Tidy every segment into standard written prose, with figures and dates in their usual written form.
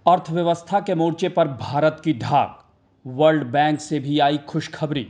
अर्थव्यवस्था के मोर्चे पर भारत की धाक। वर्ल्ड बैंक से भी आई खुशखबरी।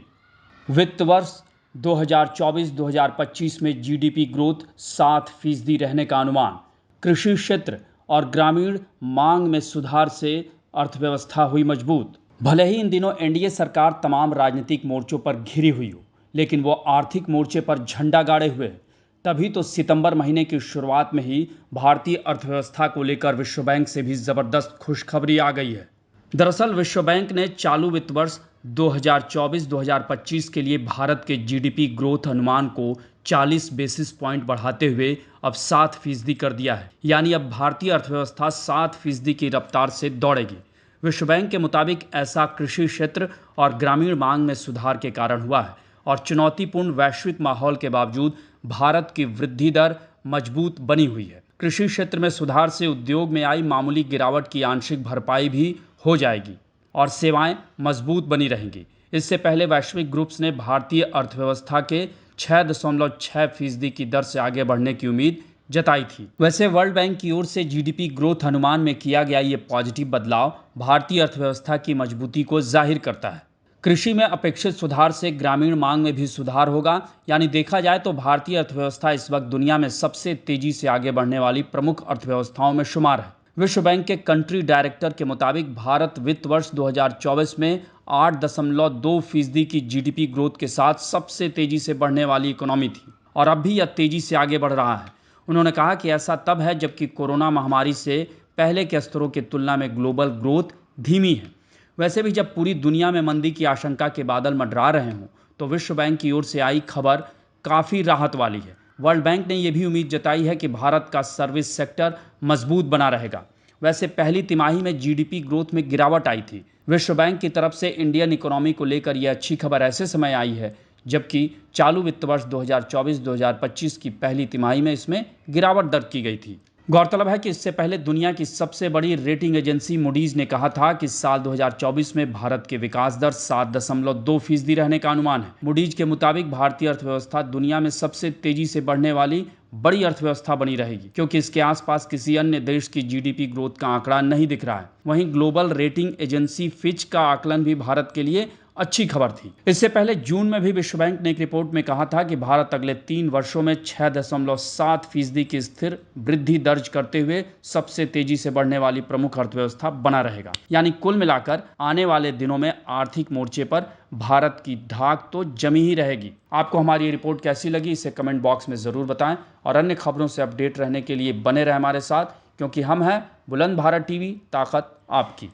वित्त वर्ष 2024-2025 में जीडीपी ग्रोथ 7% रहने का अनुमान। कृषि क्षेत्र और ग्रामीण मांग में सुधार से अर्थव्यवस्था हुई मजबूत। भले ही इन दिनों एनडीए सरकार तमाम राजनीतिक मोर्चों पर घिरी हुई हो, लेकिन वो आर्थिक मोर्चे पर झंडा गाड़े हुए है। तभी तो सितंबर महीने की शुरुआत में ही भारतीय अर्थव्यवस्था को लेकर विश्व बैंक से भी जबरदस्त खुशखबरी आ गई है। दरअसल विश्व बैंक ने चालू वित्त वर्ष 2024-2025 के लिए भारत के जीडीपी ग्रोथ अनुमान को 40 बेसिस पॉइंट बढ़ाते हुए अब 7% कर दिया है। यानी अब भारतीय अर्थव्यवस्था 7% की रफ्तार से दौड़ेगी। विश्व बैंक के मुताबिक ऐसा कृषि क्षेत्र और ग्रामीण मांग में सुधार के कारण हुआ है और चुनौतीपूर्ण वैश्विक माहौल के बावजूद भारत की वृद्धि दर मजबूत बनी हुई है। कृषि क्षेत्र में सुधार से उद्योग में आई मामूली गिरावट की आंशिक भरपाई भी हो जाएगी और सेवाएं मजबूत बनी रहेंगी। इससे पहले वैश्विक ग्रुप्स ने भारतीय अर्थव्यवस्था के 6.6% की दर से आगे बढ़ने की उम्मीद जताई थी। वैसे वर्ल्ड बैंक की ओर से जीडीपी ग्रोथ अनुमान में किया गया ये पॉजिटिव बदलाव भारतीय अर्थव्यवस्था की मजबूती को जाहिर करता है। कृषि में अपेक्षित सुधार से ग्रामीण मांग में भी सुधार होगा। यानी देखा जाए तो भारतीय अर्थव्यवस्था इस वक्त दुनिया में सबसे तेजी से आगे बढ़ने वाली प्रमुख अर्थव्यवस्थाओं में शुमार है। विश्व बैंक के कंट्री डायरेक्टर के मुताबिक भारत वित्त वर्ष 2024 में 8.2% की जीडीपी ग्रोथ के साथ सबसे तेजी से बढ़ने वाली इकोनॉमी थी और अब भी यह तेजी से आगे बढ़ रहा है। उन्होंने कहा कि ऐसा तब है जबकि कोरोना महामारी से पहले के स्तरों की तुलना में ग्लोबल ग्रोथ धीमी है। वैसे भी जब पूरी दुनिया में मंदी की आशंका के बादल मंडरा रहे हों, तो विश्व बैंक की ओर से आई खबर काफ़ी राहत वाली है। वर्ल्ड बैंक ने यह भी उम्मीद जताई है कि भारत का सर्विस सेक्टर मजबूत बना रहेगा। वैसे पहली तिमाही में जीडीपी ग्रोथ में गिरावट आई थी। विश्व बैंक की तरफ से इंडियन इकोनॉमी को लेकर यह अच्छी खबर ऐसे समय आई है जबकि चालू वित्त वर्ष 2024-2025 की पहली तिमाही में इसमें गिरावट दर्ज की गई थी। गौरतलब है कि इससे पहले दुनिया की सबसे बड़ी रेटिंग एजेंसी मूडीज ने कहा था कि साल 2024 में भारत की विकास दर 7.2% रहने का अनुमान है। मूडीज के मुताबिक भारतीय अर्थव्यवस्था दुनिया में सबसे तेजी से बढ़ने वाली बड़ी अर्थव्यवस्था बनी रहेगी, क्योंकि इसके आसपास किसी अन्य देश की जीडीपी ग्रोथ का आंकड़ा नहीं दिख रहा है। वहीं ग्लोबल रेटिंग एजेंसी फिच का आकलन भी भारत के लिए अच्छी खबर थी। इससे पहले जून में भी विश्व बैंक ने एक रिपोर्ट में कहा था कि भारत अगले 3 वर्षों में 6.7% की स्थिर वृद्धि दर्ज करते हुए सबसे तेजी से बढ़ने वाली प्रमुख अर्थव्यवस्था बना रहेगा। यानी कुल मिलाकर आने वाले दिनों में आर्थिक मोर्चे पर भारत की धाक तो जमी ही रहेगी। आपको हमारी ये रिपोर्ट कैसी लगी, इसे कमेंट बॉक्स में जरूर बताएं और अन्य खबरों से अपडेट रहने के लिए बने रहे हमारे साथ, क्योंकि हम हैं बुलंद भारत टीवी, ताकत आपकी।